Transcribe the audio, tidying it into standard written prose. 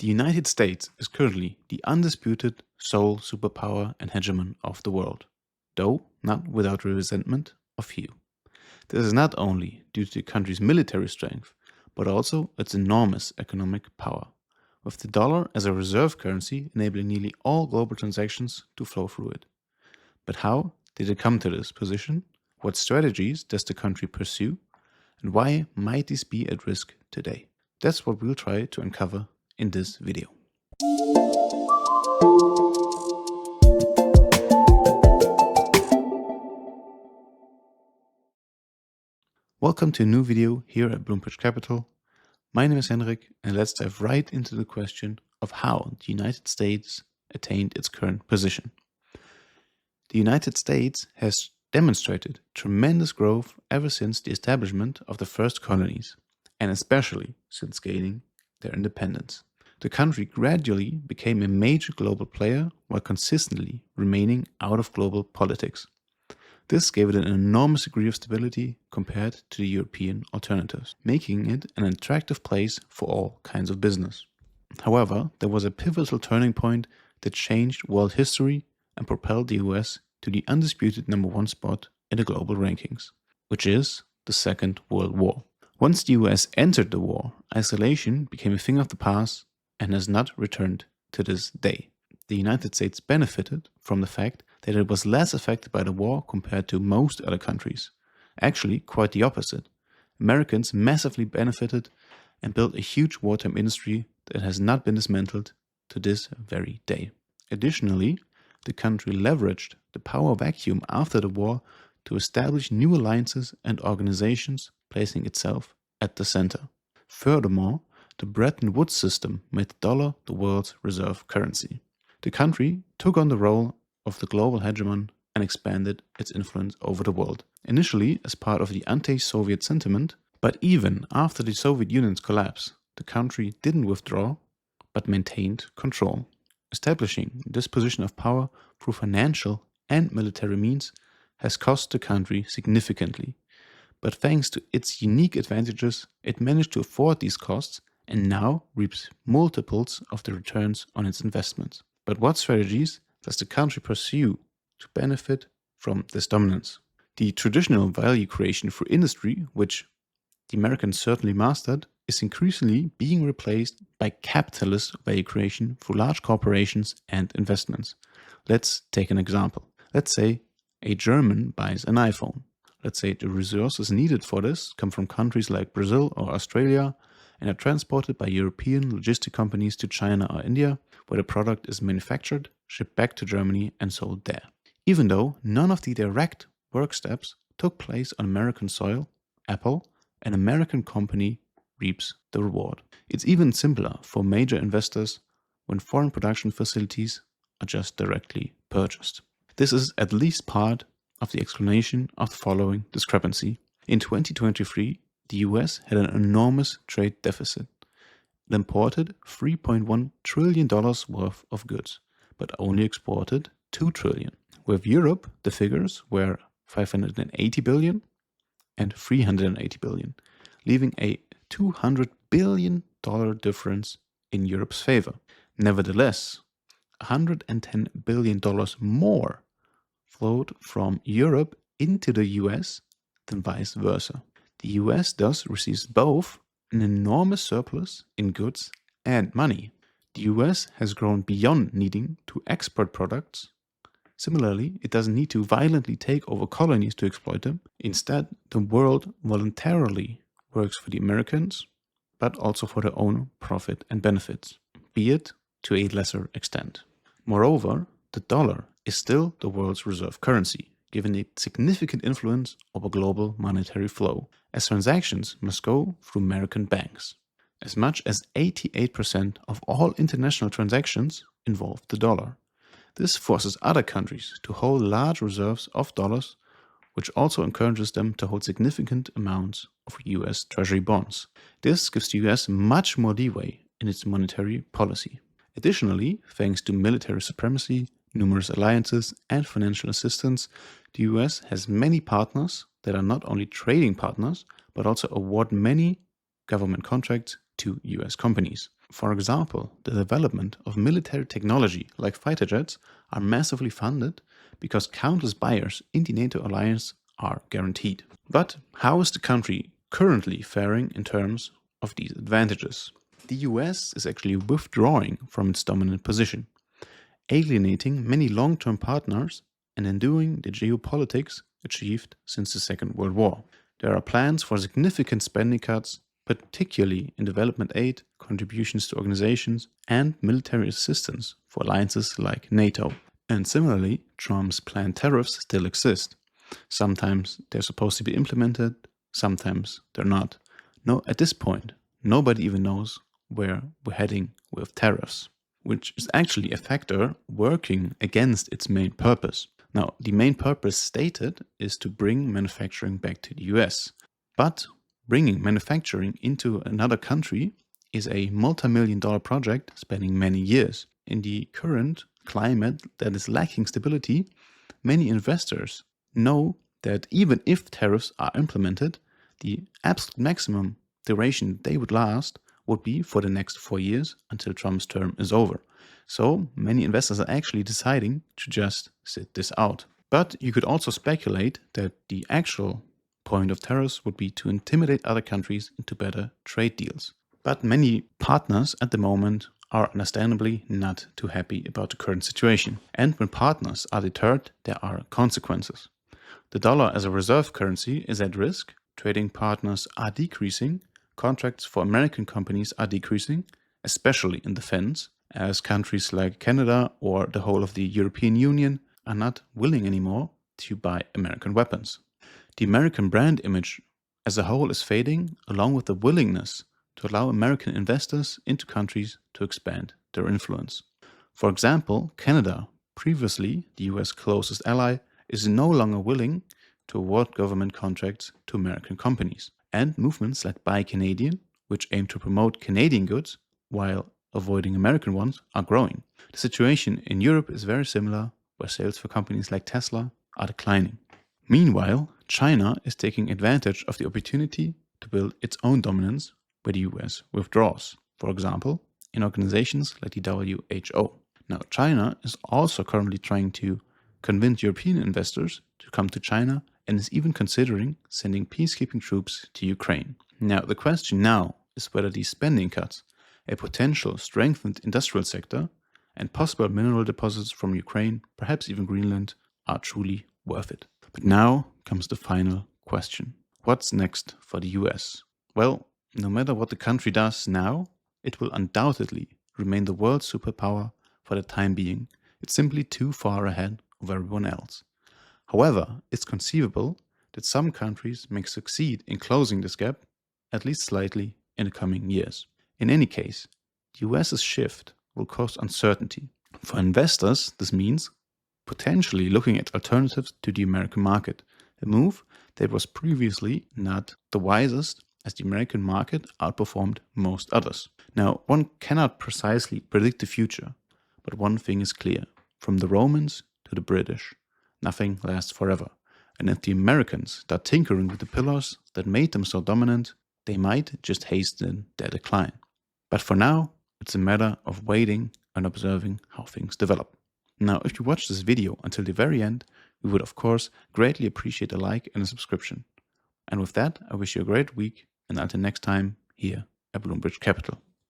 The United States is currently the undisputed sole superpower and hegemon of the world, though not without resentment of few. This is not only due to the country's military strength, but also its enormous economic power, with the dollar as a reserve currency enabling nearly all global transactions to flow through it. But how did it come to this position? What strategies does the country pursue? And why might these be at risk today? That's what we'll try to uncover in this video. Welcome to a new video here at Bloomberg Capital. My name is Henrik, and let's dive right into the question of how the United States attained its current position. The United States has demonstrated tremendous growth ever since the establishment of the first colonies, and especially since gaining their independence. The country gradually became a major global player while consistently remaining out of global politics. This gave it an enormous degree of stability compared to the European alternatives, making it an attractive place for all kinds of business. However, there was a pivotal turning point that changed world history and propelled the US to the undisputed #1 spot in the global rankings, which is the Second World War. Once the US entered the war, isolation became a thing of the past and has not returned to this day. The United States benefited from the fact that it was less affected by the war compared to most other countries. Actually, quite the opposite. Americans massively benefited and built a huge wartime industry that has not been dismantled to this very day. Additionally, the country leveraged the power vacuum after the war to establish new alliances and organizations, placing itself at the center. Furthermore, the Bretton Woods system made the dollar the world's reserve currency. The country took on the role of the global hegemon and expanded its influence over the world, initially as part of the anti-Soviet sentiment, but even after the Soviet Union's collapse, the country didn't withdraw, but maintained control. Establishing this position of power through financial and military means has cost the country significantly, but thanks to its unique advantages, it managed to afford these costs and now reaps multiples of the returns on its investments. But what strategies does the country pursue to benefit from this dominance? The traditional value creation through industry, which the Americans certainly mastered, is increasingly being replaced by capitalist value creation through large corporations and investments. Let's take an example. Let's say a German buys an iPhone. Let's say the resources needed for this come from countries like Brazil or Australia and are transported by European logistic companies to China or India, where the product is manufactured, shipped back to Germany and sold there. Even though none of the direct work steps took place on American soil, Apple, an American company, reaps the reward. It's even simpler for major investors when foreign production facilities are just directly purchased. This is at least part of the explanation of the following discrepancy. In 2023, the US had an enormous trade deficit. It imported $3.1 trillion worth of goods, but only exported $2 trillion. With Europe, the figures were $580 billion and $380 billion, leaving a $200 billion difference in Europe's favor. Nevertheless, $110 billion more flowed from Europe into the US than vice versa. The US thus receives both an enormous surplus in goods and money. The US has grown beyond needing to export products. Similarly, it doesn't need to violently take over colonies to exploit them. Instead, the world voluntarily works for the Americans, but also for their own profit and benefits, be it to a lesser extent. Moreover, the dollar is still the world's reserve currency, given its significant influence over global monetary flow, as transactions must go through American banks. As much as 88% of all international transactions involve the dollar. This forces other countries to hold large reserves of dollars, which also encourages them to hold significant amounts of US Treasury bonds. This gives the US much more leeway in its monetary policy. Additionally, thanks to military supremacy, numerous alliances, and financial assistance, the US has many partners that are not only trading partners, but also award many government contracts to US companies. For example, the development of military technology like fighter jets are massively funded because countless buyers in the NATO alliance are guaranteed. But how is the country currently faring in terms of these advantages? The US is actually withdrawing from its dominant position, alienating many long-term partners and undoing the geopolitics achieved since the Second World War. There are plans for significant spending cuts, particularly in development aid, contributions to organizations, and military assistance for alliances like NATO. And similarly, Trump's planned tariffs still exist. Sometimes they're supposed to be implemented, sometimes they're not. No, at this point, nobody even knows where we're heading with tariffs, which is actually a factor working against its main purpose. Now, the main purpose stated is to bring manufacturing back to the US. But bringing manufacturing into another country is a multi-million-dollar project spanning many years. In the current climate that is lacking stability, many investors know that even if tariffs are implemented, the absolute maximum duration they would last would be for the next 4 years until Trump's term is over. So many investors are actually deciding to just sit this out. But you could also speculate that the actual point of tariffs would be to intimidate other countries into better trade deals. But many partners at the moment are understandably not too happy about the current situation. And when partners are deterred, there are consequences. The dollar as a reserve currency is at risk, trading partners are decreasing, contracts for American companies are decreasing, especially in defense, as countries like Canada or the whole of the European Union are not willing anymore to buy American weapons. The American brand image as a whole is fading, along with the willingness to allow American investors into countries to expand their influence. For example, Canada, previously the US closest ally, is no longer willing to award government contracts to American companies. And movements like Buy Canadian, which aim to promote Canadian goods while avoiding American ones, are growing. The situation in Europe is very similar, where sales for companies like Tesla are declining. Meanwhile, China is taking advantage of the opportunity to build its own dominance where the US withdraws, for example, in organizations like the WHO. Now, China is also currently trying to convince European investors to come to China and is even considering sending peacekeeping troops to Ukraine. Now, the question now is whether these spending cuts, a potential strengthened industrial sector, and possible mineral deposits from Ukraine, perhaps even Greenland, are truly worth it. But now comes the final question. What's next for the US? Well, no matter what the country does now, it will undoubtedly remain the world superpower for the time being. It's simply too far ahead of everyone else. However, it's conceivable that some countries may succeed in closing this gap, at least slightly, in the coming years. In any case, the US's shift will cause uncertainty. For investors, this means potentially looking at alternatives to the American market, a move that was previously not the wisest, as the American market outperformed most others. Now, one cannot precisely predict the future, but one thing is clear. From the Romans to the British, nothing lasts forever. And if the Americans start tinkering with the pillars that made them so dominant, they might just hasten their decline. But for now, it's a matter of waiting and observing how things develop. Now, if you watched this video until the very end, we would of course greatly appreciate a like and a subscription. And with that, I wish you a great week, and until next time, here at Bloomberg Capital.